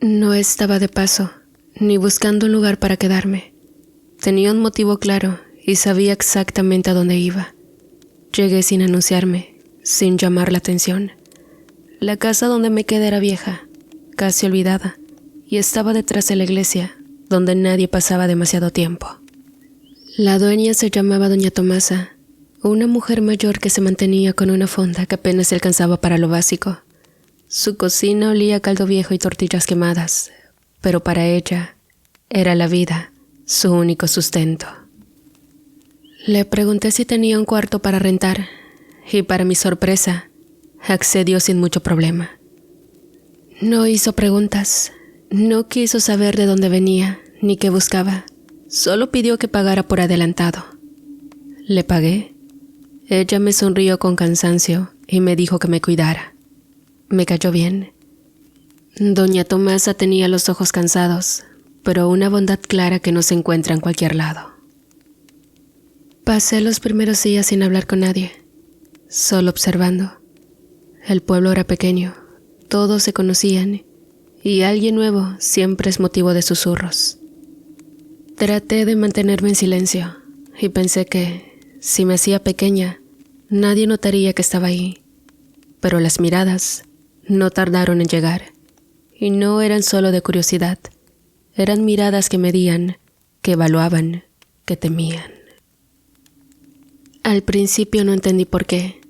No estaba de paso, ni buscando un lugar para quedarme. Tenía un motivo claro y sabía exactamente a dónde iba. Llegué sin anunciarme, sin llamar la atención. La casa donde me quedé era vieja, casi olvidada, y estaba detrás de la iglesia, donde nadie pasaba demasiado tiempo. La dueña se llamaba Doña Tomasa, una mujer mayor que se mantenía con una fonda que apenas alcanzaba para lo básico. Su cocina olía a caldo viejo y tortillas quemadas, pero para ella era la vida, su único sustento. Le pregunté si tenía un cuarto para rentar, y para mi sorpresa, accedió sin mucho problema. No hizo preguntas, no quiso saber de dónde venía, ni qué buscaba, solo pidió que pagara por adelantado. Le pagué. Ella me sonrió con cansancio y me dijo que me cuidara. Me cayó bien. Doña Tomasa tenía los ojos cansados, pero una bondad clara que no se encuentra en cualquier lado. Pasé los primeros días sin hablar con nadie, solo observando. El pueblo era pequeño, todos se conocían, y alguien nuevo siempre es motivo de susurros. Traté de mantenerme en silencio, y pensé que, si me hacía pequeña, nadie notaría que estaba ahí. Pero las miradas no tardaron en llegar, y no eran solo de curiosidad, eran miradas que medían, que evaluaban, que temían. Al principio no entendí por qué,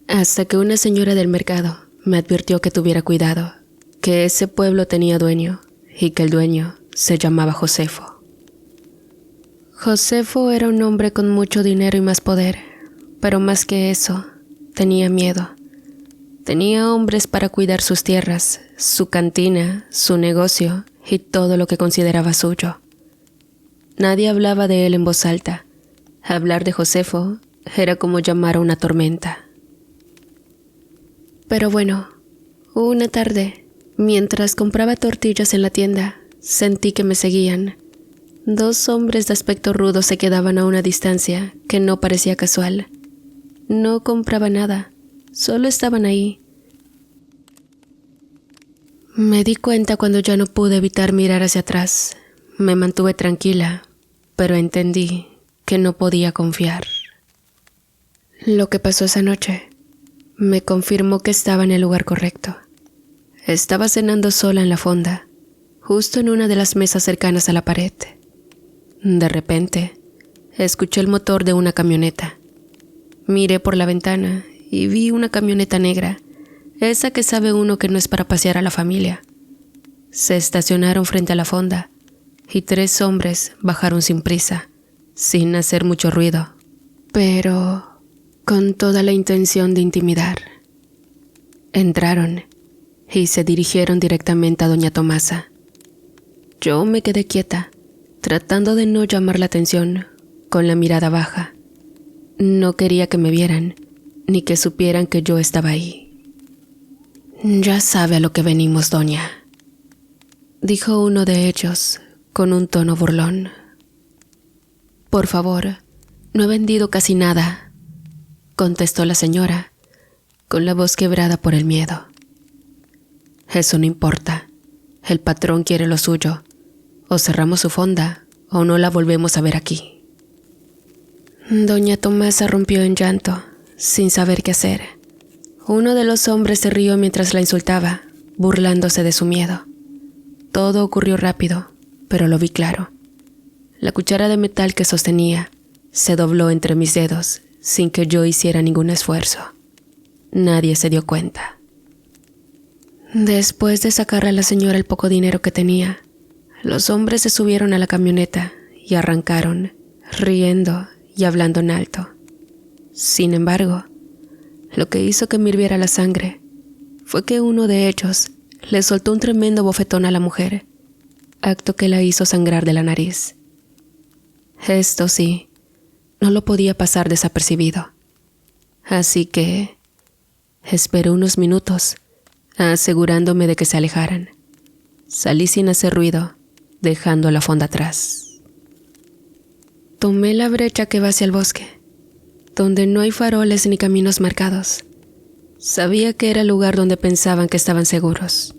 hasta que una señora del mercado me advirtió que tuviera cuidado, que ese pueblo tenía dueño, y que el dueño se llamaba Josefo. Josefo era un hombre con mucho dinero y más poder, pero más que eso, tenía miedo. Tenía hombres para cuidar sus tierras, su cantina, su negocio y todo lo que consideraba suyo. Nadie hablaba de él en voz alta. Hablar de Josefo era como llamar a una tormenta. Pero bueno, una tarde, mientras compraba tortillas en la tienda, sentí que me seguían. Dos hombres de aspecto rudo se quedaban a una distancia que no parecía casual. No compraba nada. Solo estaban ahí. Me di cuenta cuando ya no pude evitar mirar hacia atrás. Me mantuve tranquila, pero entendí que no podía confiar. Lo que pasó esa noche me confirmó que estaba en el lugar correcto. Estaba cenando sola en la fonda, justo en una de las mesas cercanas a la pared. De repente, escuché el motor de una camioneta. Miré por la ventana y vi una camioneta negra, esa que sabe uno que no es para pasear a la familia. Se estacionaron frente a la fonda y 3 hombres bajaron sin prisa, sin hacer mucho ruido, pero con toda la intención de intimidar. Entraron y se dirigieron directamente a Doña Tomasa. Yo me quedé quieta, tratando de no llamar la atención, con la mirada baja. No quería que me vieran, ni que supieran que yo estaba ahí. «Ya sabe a lo que venimos, doña», dijo uno de ellos, con un tono burlón. «Por favor, no he vendido casi nada», contestó la señora, con la voz quebrada por el miedo. «Eso no importa. El patrón quiere lo suyo. O cerramos su fonda, o no la volvemos a ver aquí». Doña Tomasa rompió en llanto, sin saber qué hacer. Uno de los hombres se rió mientras la insultaba, burlándose de su miedo. Todo ocurrió rápido, pero lo vi claro. La cuchara de metal que sostenía se dobló entre mis dedos, sin que yo hiciera ningún esfuerzo. Nadie se dio cuenta. Después de sacarle a la señora el poco dinero que tenía, los hombres se subieron a la camioneta y arrancaron, riendo y hablando en alto. Sin embargo, lo que hizo que me hirviera la sangre fue que uno de ellos le soltó un tremendo bofetón a la mujer, acto que la hizo sangrar de la nariz. Esto sí, no lo podía pasar desapercibido. Así que esperé unos minutos, asegurándome de que se alejaran. Salí sin hacer ruido, dejando la fonda atrás. Tomé la brecha que va hacia el bosque, donde no hay faroles ni caminos marcados. Sabía que era el lugar donde pensaban que estaban seguros.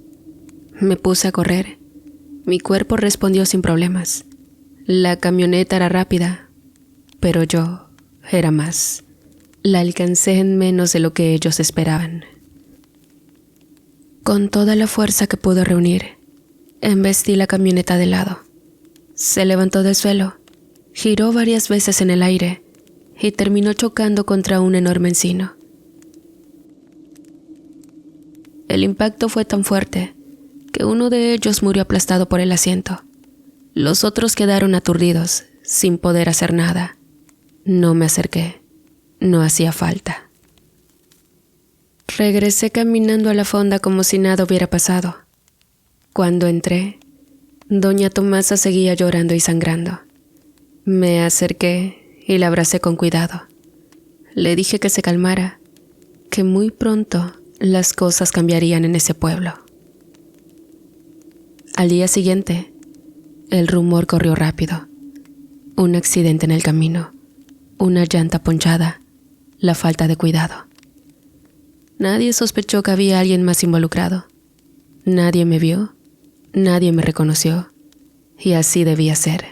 Me puse a correr, Mi cuerpo respondió sin problemas. La camioneta era rápida, pero yo era más. La alcancé en menos de lo que ellos esperaban. Con toda la fuerza que pude reunir, embestí la camioneta de lado. Se levantó del suelo, giró varias veces en el aire y terminó chocando contra un enorme encino. El impacto fue tan fuerte que uno de ellos murió aplastado por el asiento. Los otros quedaron aturdidos, sin poder hacer nada. No me acerqué. No hacía falta. Regresé caminando a la fonda como si nada hubiera pasado. Cuando entré, doña Tomasa seguía llorando y sangrando. Me acerqué y la abracé con cuidado. Le dije que se calmara, que muy pronto las cosas cambiarían en ese pueblo. Al día siguiente, el rumor corrió rápido. Un accidente en el camino, una llanta ponchada, la falta de cuidado. Nadie sospechó que había alguien más involucrado. Nadie me vio, nadie me reconoció, y así debía ser.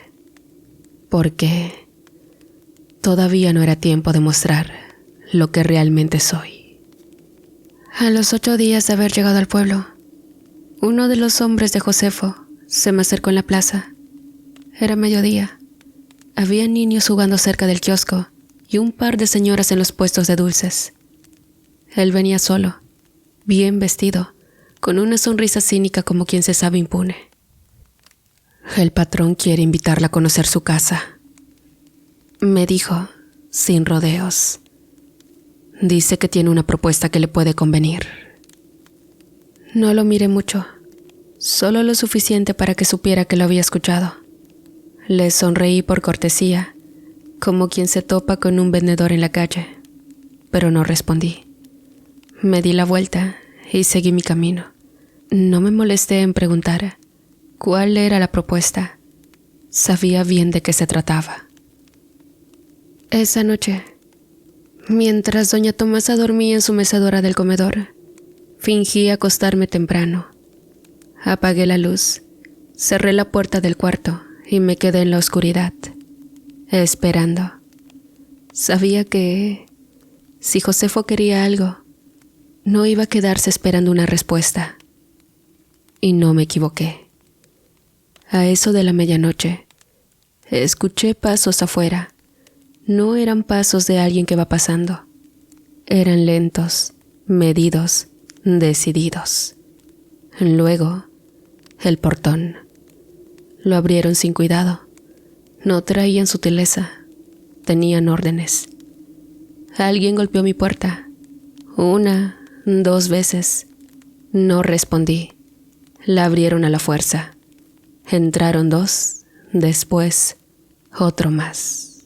Porque todavía no era tiempo de mostrar lo que realmente soy. A los 8 días de haber llegado al pueblo, uno de los hombres de Josefo se me acercó en la plaza. Era mediodía. Había niños jugando cerca del kiosco y un par de señoras en los puestos de dulces. Él venía solo, bien vestido, con una sonrisa cínica como quien se sabe impune. El patrón quiere invitarla a conocer su casa, me dijo, sin rodeos. Dice que tiene una propuesta que le puede convenir. No lo miré mucho, solo lo suficiente para que supiera que lo había escuchado. Le sonreí por cortesía, como quien se topa con un vendedor en la calle, pero no respondí. Me di la vuelta y seguí mi camino. No me molesté en preguntar cuál era la propuesta. Sabía bien de qué se trataba. Esa noche, mientras doña Tomasa dormía en su mecedora del comedor, fingí acostarme temprano. Apagué la luz, cerré la puerta del cuarto y me quedé en la oscuridad, esperando. Sabía que, si Josefo quería algo, no iba a quedarse esperando una respuesta. Y no me equivoqué. A eso de la medianoche, escuché pasos afuera. No eran pasos de alguien que va pasando. Eran lentos, medidos, decididos. Luego, el portón. Lo abrieron sin cuidado. No traían sutileza. Tenían órdenes. Alguien golpeó mi puerta. 1, 2 veces. No respondí. La abrieron a la fuerza. Entraron 2, después otro más.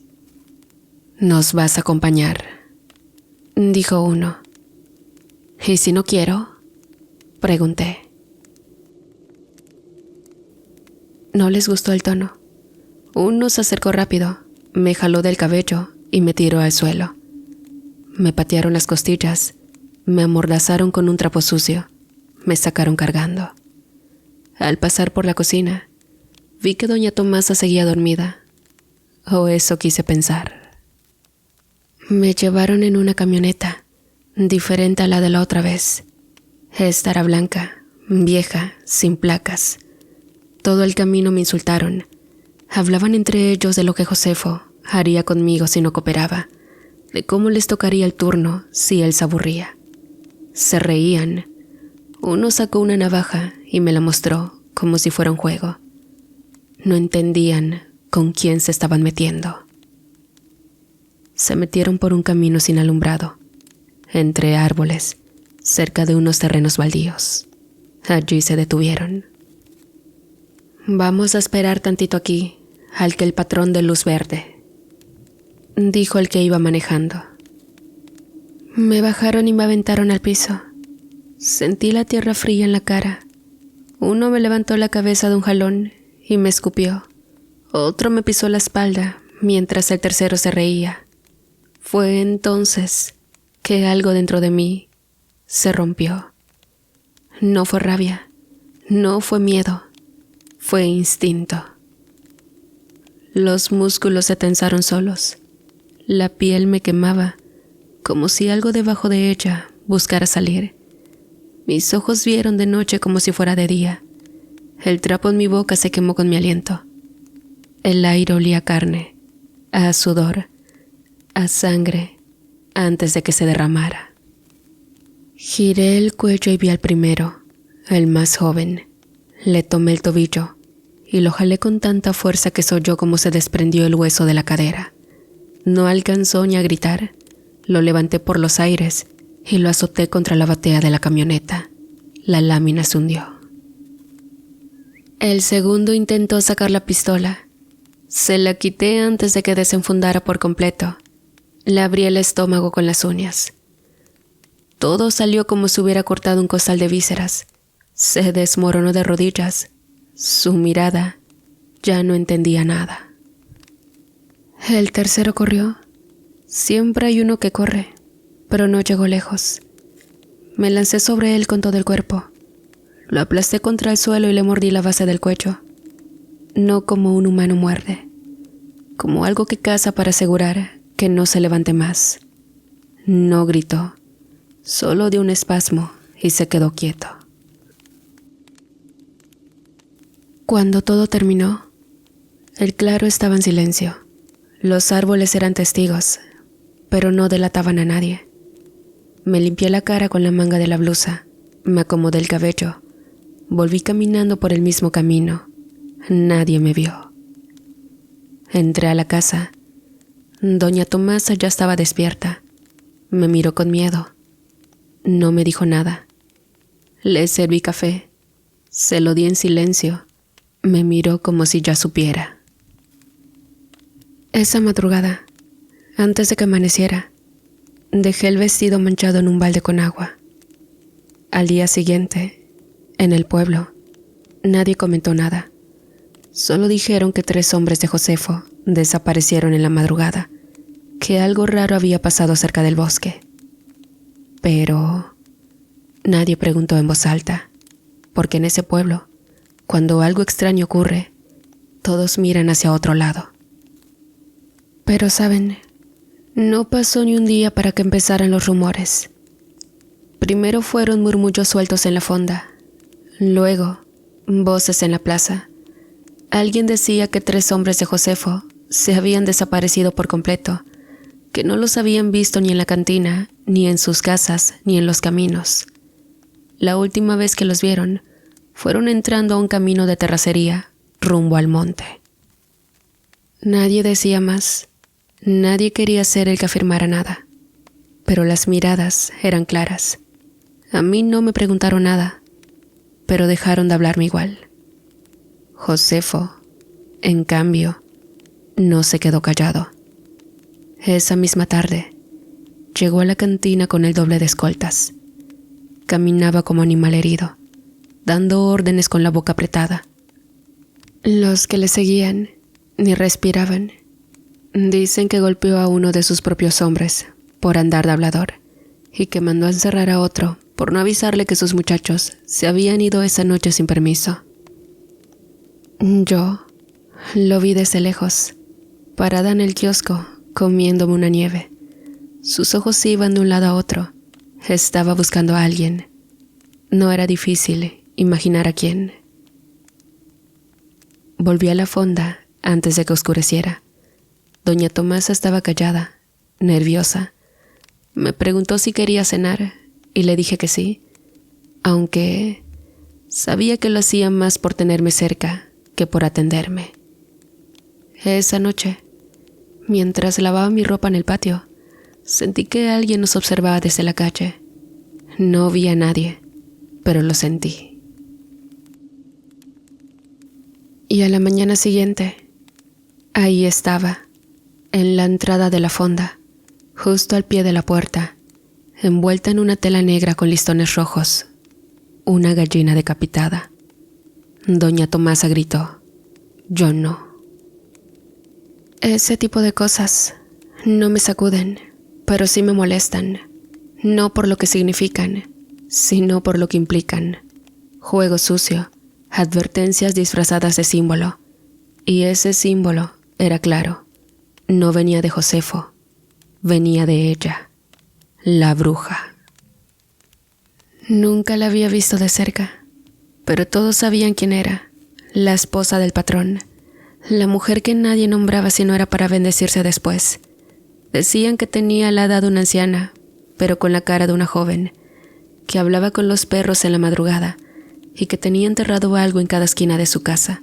«¿Nos vas a acompañar?», dijo uno. «¿Y si no quiero?», pregunté. No les gustó el tono. Uno se acercó rápido, me jaló del cabello y me tiró al suelo. Me patearon las costillas, me amordazaron con un trapo sucio, me sacaron cargando. Al pasar por la cocina, vi que doña Tomasa seguía dormida, o eso quise pensar. Me llevaron en una camioneta, diferente a la de la otra vez. Esta era blanca, vieja, sin placas. Todo el camino me insultaron. Hablaban entre ellos de lo que Josefo haría conmigo si no cooperaba, de cómo les tocaría el turno si él se aburría. Se reían. Uno sacó una navaja y me la mostró como si fuera un juego. No entendían con quién se estaban metiendo. Se metieron por un camino sin alumbrado, entre árboles, cerca de unos terrenos baldíos. Allí se detuvieron. «Vamos a esperar tantito aquí, al que el patrón de luz verde», dijo el que iba manejando. Me bajaron y me aventaron al piso. Sentí la tierra fría en la cara. Uno me levantó la cabeza de un jalón y me escupió. Otro me pisó la espalda, mientras el tercero se reía. Fue entonces que algo dentro de mí se rompió. No fue rabia, no fue miedo. Fue instinto. Los músculos se tensaron solos. La piel me quemaba, como si algo debajo de ella buscara salir. Mis ojos vieron de noche como si fuera de día. El trapo en mi boca se quemó con mi aliento. El aire olía a carne, a sudor, a sangre, antes de que se derramara. Giré el cuello y vi al primero, el más joven. Le tomé el tobillo y lo jalé con tanta fuerza que se oyó como se desprendió el hueso de la cadera. No alcanzó ni a gritar. Lo levanté por los aires y lo azoté contra la batea de la camioneta. La lámina se hundió. El segundo intentó sacar la pistola. Se la quité antes de que desenfundara por completo. Le abrí el estómago con las uñas. Todo salió como si hubiera cortado un costal de vísceras. Se desmoronó de rodillas. Su mirada ya no entendía nada. El tercero corrió. Siempre hay uno que corre, pero no llegó lejos. Me lancé sobre él con todo el cuerpo. Lo aplasté contra el suelo y le mordí la base del cuello. No como un humano muerde, como algo que caza para asegurar que no se levante más. No gritó, solo dio un espasmo y se quedó quieto. Cuando todo terminó, el claro estaba en silencio. Los árboles eran testigos, pero no delataban a nadie. Me limpié la cara con la manga de la blusa, me acomodé el cabello, volví caminando por el mismo camino. Nadie me vio. Entré a la casa. Doña Tomasa ya estaba despierta. Me miró con miedo. No me dijo nada. Le serví café. Se lo di en silencio. Me miró como si ya supiera. Esa madrugada, antes de que amaneciera, dejé el vestido manchado en un balde con agua. Al día siguiente, en el pueblo, nadie comentó nada. Solo dijeron que 3 hombres de Josefo desaparecieron en la madrugada, que algo raro había pasado cerca del bosque. Pero nadie preguntó en voz alta, porque en ese pueblo, cuando algo extraño ocurre, todos miran hacia otro lado. Pero saben, no pasó ni un día para que empezaran los rumores. Primero fueron murmullos sueltos en la fonda, luego voces en la plaza. Alguien decía que 3 hombres de Josefo se habían desaparecido por completo, que no los habían visto ni en la cantina, ni en sus casas, ni en los caminos. La última vez que los vieron, fueron entrando a un camino de terracería, rumbo al monte. Nadie decía más, nadie quería ser el que afirmara nada, pero las miradas eran claras. A mí no me preguntaron nada, pero dejaron de hablarme igual. Josefo, en cambio, no se quedó callado. Esa misma tarde, llegó a la cantina con el doble de escoltas. Caminaba como animal herido, dando órdenes con la boca apretada. Los que le seguían ni respiraban. Dicen que golpeó a uno de sus propios hombres por andar de hablador y que mandó a encerrar a otro por no avisarle que sus muchachos se habían ido esa noche sin permiso. Yo lo vi desde lejos, parada en el kiosco, comiéndome una nieve. Sus ojos iban de un lado a otro. Estaba buscando a alguien. No era difícil imaginar a quién. Volví a la fonda antes de que oscureciera. Doña Tomasa estaba callada, nerviosa. Me preguntó si quería cenar y le dije que sí, aunque sabía que lo hacía más por tenerme cerca que por atenderme. Esa noche, mientras lavaba mi ropa en el patio, sentí que alguien nos observaba desde la calle. No vi a nadie, pero lo sentí. Y a la mañana siguiente, ahí estaba, en la entrada de la fonda, justo al pie de la puerta, envuelta en una tela negra con listones rojos, una gallina decapitada. Doña Tomasa gritó. Yo no. Ese tipo de cosas no me sacuden, pero sí me molestan, no por lo que significan, sino por lo que implican. Juego sucio, advertencias disfrazadas de símbolo, y ese símbolo era claro, no venía de Josefo, venía de ella, la bruja. Nunca la había visto de cerca, pero todos sabían quién era, la esposa del patrón, la mujer que nadie nombraba si no era para bendecirse después. Decían que tenía la edad de una anciana, pero con la cara de una joven, que hablaba con los perros en la madrugada y que tenía enterrado algo en cada esquina de su casa,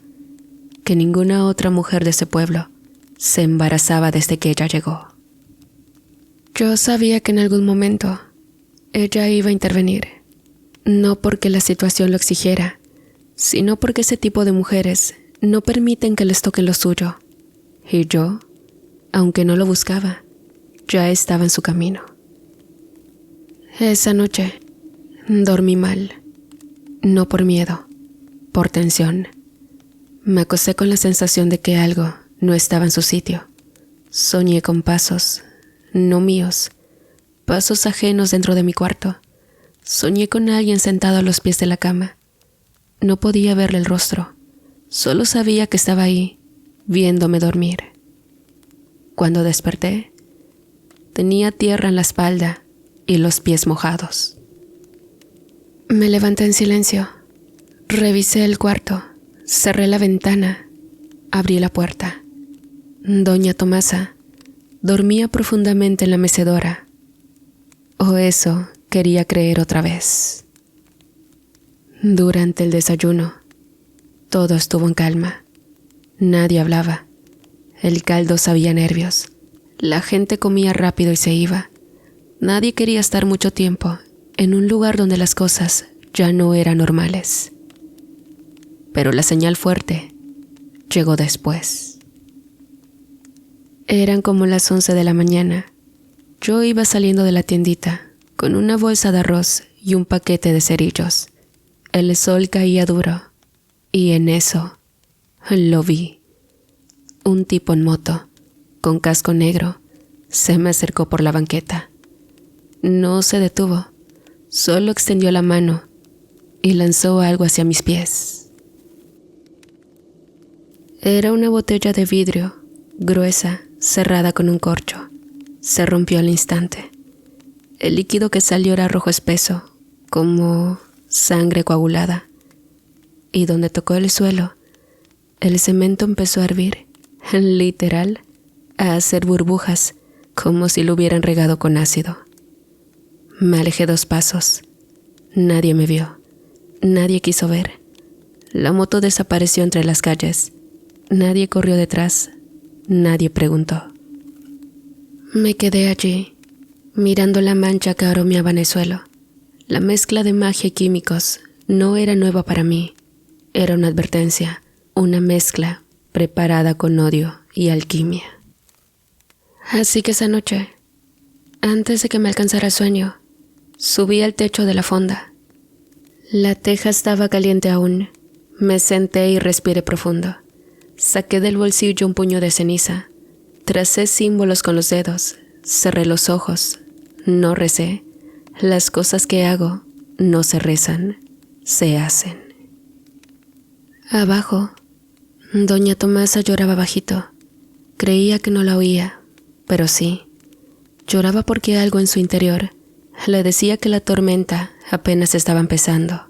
que ninguna otra mujer de ese pueblo se embarazaba desde que ella llegó. Yo sabía que en algún momento ella iba a intervenir, no porque la situación lo exigiera, sino porque ese tipo de mujeres no permiten que les toquen lo suyo. Y yo, aunque no lo buscaba, ya estaba en su camino. Esa noche dormí mal, no por miedo, por tensión. Me acosté con la sensación de que algo no estaba en su sitio. Soñé con pasos, no míos, pasos ajenos dentro de mi cuarto. Soñé con alguien sentado a los pies de la cama. No podía verle el rostro, solo sabía que estaba ahí, viéndome dormir. Cuando desperté, tenía tierra en la espalda y los pies mojados. Me levanté en silencio, revisé el cuarto, cerré la ventana, abrí la puerta. Doña Tomasa dormía profundamente en la mecedora, o eso quería creer otra vez. Durante el desayuno, todo estuvo en calma. Nadie hablaba. El caldo sabía a nervios. La gente comía rápido y se iba. Nadie quería estar mucho tiempo en un lugar donde las cosas ya no eran normales. Pero la señal fuerte llegó después. Eran como las 11 de la mañana. Yo iba saliendo de la tiendita con una bolsa de arroz y un paquete de cerillos. El sol caía duro y en eso lo vi. Un tipo en moto, con casco negro, se me acercó por la banqueta. No se detuvo, solo extendió la mano y lanzó algo hacia mis pies. Era una botella de vidrio, gruesa, cerrada con un corcho. Se rompió al instante. El líquido que salió era rojo espeso, como sangre coagulada. Y donde tocó el suelo, el cemento empezó a hervir, literal, a hacer burbujas, como si lo hubieran regado con ácido. Me alejé 2 pasos. Nadie me vio. Nadie quiso ver. La moto desapareció entre las calles. Nadie corrió detrás. Nadie preguntó. Me quedé allí, mirando la mancha que aromeaba en el suelo. La mezcla de magia y químicos no era nueva para mí. Era una advertencia, una mezcla preparada con odio y alquimia. Así que esa noche, antes de que me alcanzara el sueño, subí al techo de la fonda. La teja estaba caliente aún. Me senté y respiré profundo. Saqué del bolsillo un puño de ceniza. Tracé símbolos con los dedos. Cerré los ojos. No recé. Las cosas que hago no se rezan, se hacen. Abajo, doña Tomasa lloraba bajito. Creía que no la oía, pero sí. Lloraba porque algo en su interior le decía que la tormenta apenas estaba empezando.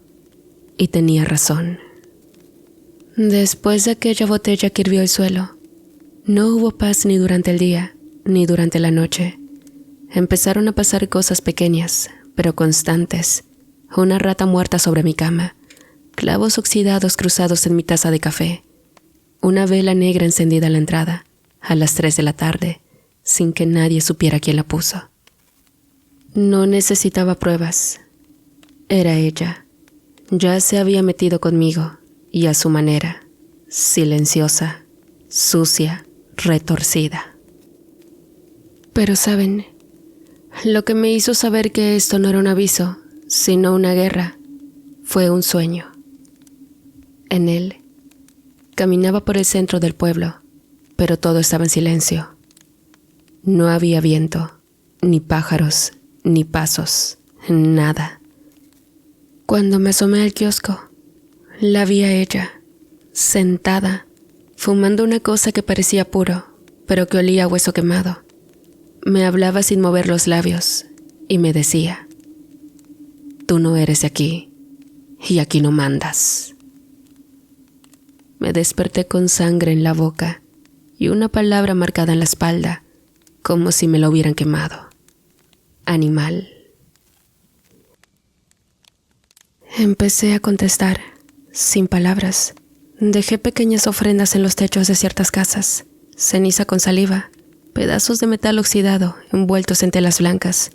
Y tenía razón. Después de aquella botella que hirvió el suelo, no hubo paz ni durante el día, ni durante la noche. Empezaron a pasar cosas pequeñas, pero constantes. Una rata muerta sobre mi cama, clavos oxidados cruzados en mi taza de café, una vela negra encendida en la entrada, a las 3 de la tarde, sin que nadie supiera quién la puso. No necesitaba pruebas. Era ella. Ya se había metido conmigo, y a su manera, silenciosa, sucia, retorcida. Pero ¿saben? Lo que me hizo saber que esto no era un aviso, sino una guerra, fue un sueño. En él, caminaba por el centro del pueblo, pero todo estaba en silencio. No había viento, ni pájaros, ni pasos, nada. Cuando me asomé al kiosco, La vi a ella, sentada, fumando una cosa que parecía puro, pero que olía a hueso quemado. Me hablaba sin mover los labios y me decía: tú no eres de aquí y aquí no mandas. Me desperté con sangre en la boca y una palabra marcada en la espalda, como si me la hubieran quemado. Animal. Empecé a contestar, sin palabras. Dejé pequeñas ofrendas en los techos de ciertas casas, ceniza con saliva, pedazos de metal oxidado envueltos en telas blancas.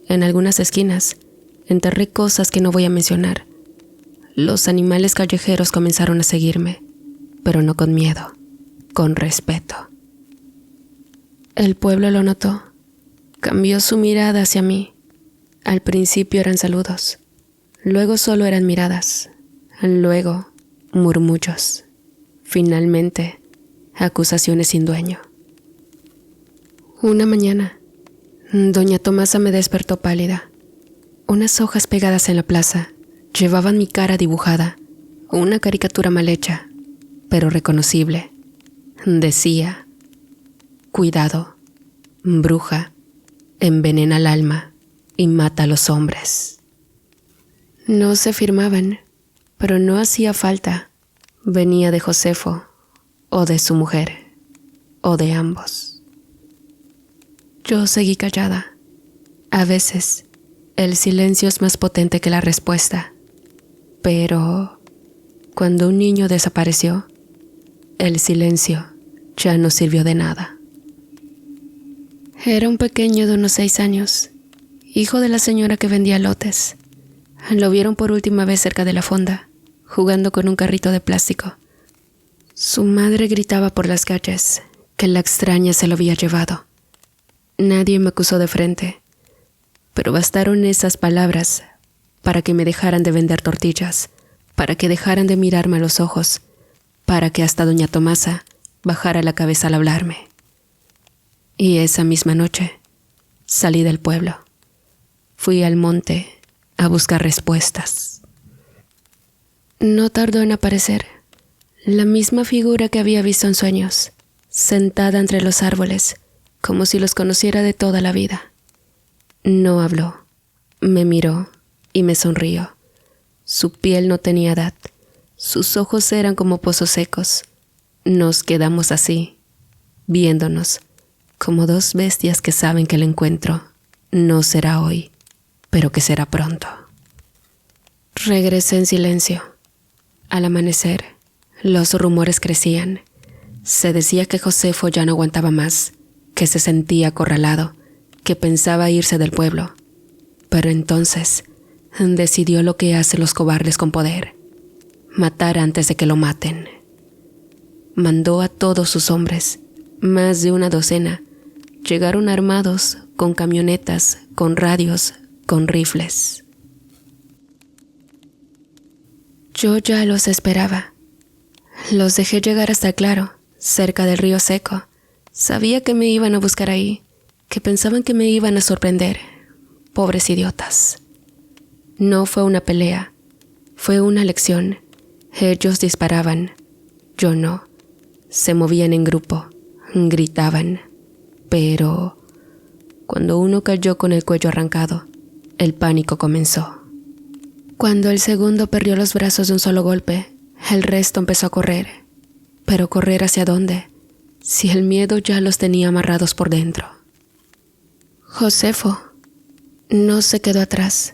En algunas esquinas enterré cosas que no voy a mencionar. Los animales callejeros comenzaron a seguirme, pero no con miedo, con respeto. El pueblo lo notó. Cambió su mirada hacia mí. Al principio eran saludos, luego solo eran miradas, luego murmullos, finalmente acusaciones sin dueño. Una mañana, doña Tomasa me despertó pálida. Unas hojas pegadas en la plaza llevaban mi cara dibujada, una caricatura mal hecha, pero reconocible. Decía: cuidado, bruja, envenena el alma y mata a los hombres. No se firmaban, pero no hacía falta. Venía de Josefo, o de su mujer, o de ambos. Yo seguí callada. A veces, el silencio es más potente que la respuesta. Pero cuando un niño desapareció, el silencio ya no sirvió de nada. Era un pequeño de unos 6 años, hijo de la señora que vendía lotes. Lo vieron por última vez cerca de la fonda, jugando con un carrito de plástico. Su madre gritaba por las calles que la extraña se lo había llevado. Nadie me acusó de frente, pero bastaron esas palabras para que me dejaran de vender tortillas, para que dejaran de mirarme a los ojos, para que hasta doña Tomasa bajara la cabeza al hablarme. Y esa misma noche salí del pueblo. Fui al monte a buscar respuestas. No tardó en aparecer la misma figura que había visto en sueños, sentada entre los árboles, como si los conociera de toda la vida. No habló, me miró y me sonrió. Su piel no tenía edad, sus ojos eran como pozos secos. Nos quedamos así, viéndonos, como dos bestias que saben que el encuentro no será hoy, pero que será pronto. Regresé en silencio. Al amanecer, los rumores crecían. Se decía que Josefo ya no aguantaba más, que se sentía acorralado, que pensaba irse del pueblo. Pero entonces decidió lo que hacen los cobardes con poder: matar antes de que lo maten. Mandó a todos sus hombres, más de una docena. Llegaron armados, con camionetas, con radios, con rifles. Yo ya los esperaba. Los dejé llegar hasta el claro, cerca del río seco. Sabía que me iban a buscar ahí, que pensaban que me iban a sorprender. Pobres idiotas. No fue una pelea, fue una lección. Ellos disparaban, yo no. Se movían en grupo, gritaban. Pero cuando uno cayó con el cuello arrancado, el pánico comenzó. Cuando el segundo perdió los brazos de un solo golpe, el resto empezó a correr. ¿Pero correr hacia dónde? Si el miedo ya los tenía amarrados por dentro. Josefo no se quedó atrás.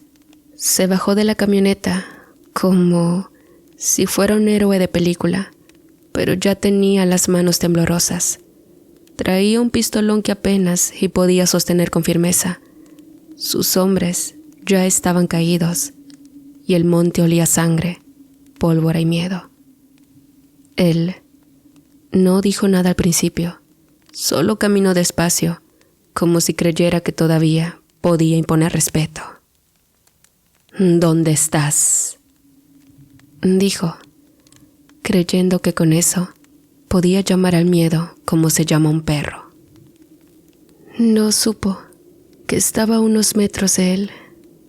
Se bajó de la camioneta como si fuera un héroe de película, pero ya tenía las manos temblorosas. Traía un pistolón que apenas y podía sostener con firmeza. Sus hombres ya estaban caídos y el monte olía a sangre, pólvora y miedo. Él no dijo nada al principio, solo caminó despacio, como si creyera que todavía podía imponer respeto. ¿Dónde estás?, dijo, creyendo que con eso podía llamar al miedo como se llama un perro. No supo que estaba a unos metros de él,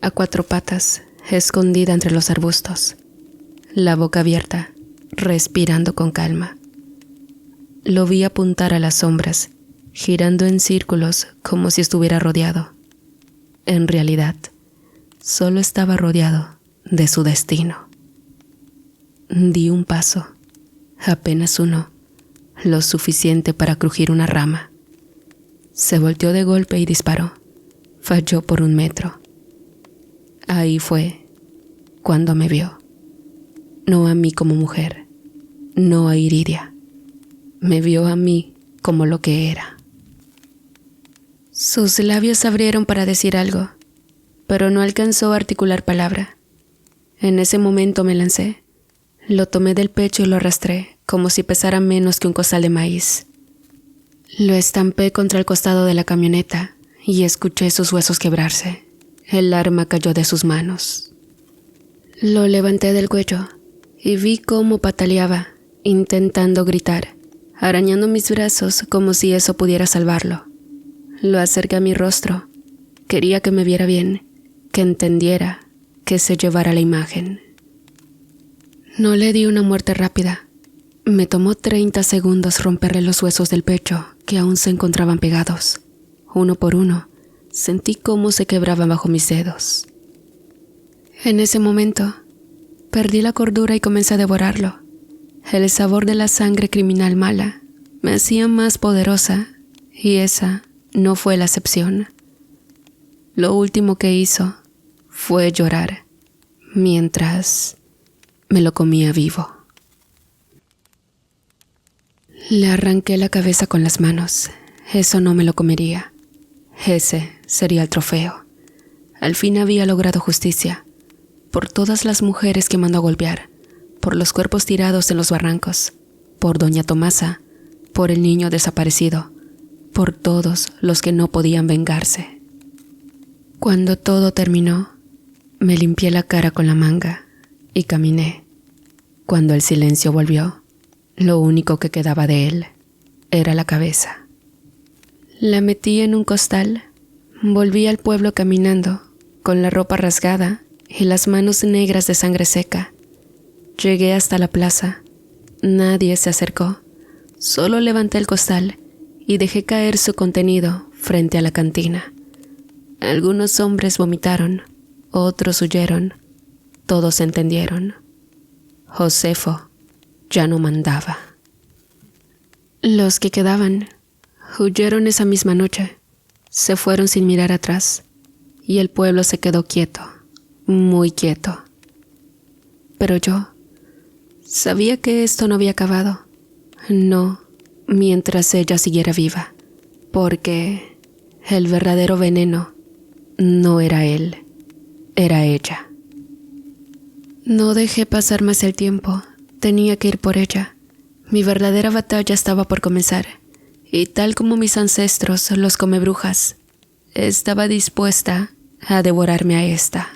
a 4 patas, escondida entre los arbustos. la boca abierta, respirando con calma. Lo vi apuntar a las sombras, girando en círculos como si estuviera rodeado. En realidad, solo estaba rodeado de su destino. Di un paso, apenas uno, lo suficiente para crujir una rama. Se volteó de golpe y disparó. Falló por 1 metro. Ahí fue cuando me vio. No a mí como mujer, no a Iridia. Me vio a mí como lo que era. Sus labios se abrieron para decir algo, pero no alcanzó a articular palabra. En ese momento me lancé. Lo tomé del pecho y lo arrastré, como si pesara menos que un costal de maíz. Lo estampé contra el costado de la camioneta y escuché sus huesos quebrarse. El arma cayó de sus manos. Lo levanté del cuello y vi cómo pataleaba, intentando gritar, arañando mis brazos como si eso pudiera salvarlo. Lo acerqué a mi rostro. Quería que me viera bien, que entendiera, que se llevara la imagen. No le di una muerte rápida. Me tomó 30 segundos romperle los huesos del pecho que aún se encontraban pegados. Uno por uno, sentí cómo se quebraban bajo mis dedos. En ese momento, perdí la cordura y comencé a devorarlo. El sabor de la sangre criminal mala me hacía más poderosa y esa no fue la excepción. Lo último que hizo fue llorar mientras me lo comía vivo. Le arranqué la cabeza con las manos. Eso no me lo comería. Ese sería el trofeo. Al fin había logrado justicia. Por todas las mujeres que mandó a golpear, por los cuerpos tirados en los barrancos, por doña Tomasa, por el niño desaparecido, por todos los que no podían vengarse. Cuando todo terminó, me limpié la cara con la manga y caminé. Cuando el silencio volvió, lo único que quedaba de él era la cabeza. La metí en un costal, volví al pueblo caminando, con la ropa rasgada y las manos negras de sangre seca. Llegué hasta la plaza. Nadie se acercó. Solo levanté el costal y dejé caer su contenido frente a la cantina. Algunos hombres vomitaron, otros huyeron, todos entendieron. Josefo ya no mandaba. Los que quedaban huyeron esa misma noche, se fueron sin mirar atrás, y el pueblo se quedó quieto, muy quieto. Pero yo sabía que esto no había acabado, no mientras ella siguiera viva, porque el verdadero veneno no era él, era ella. No dejé pasar más el tiempo, tenía que ir por ella. Mi verdadera batalla estaba por comenzar, y tal como mis ancestros, los comebrujas, estaba dispuesta a devorarme a esta.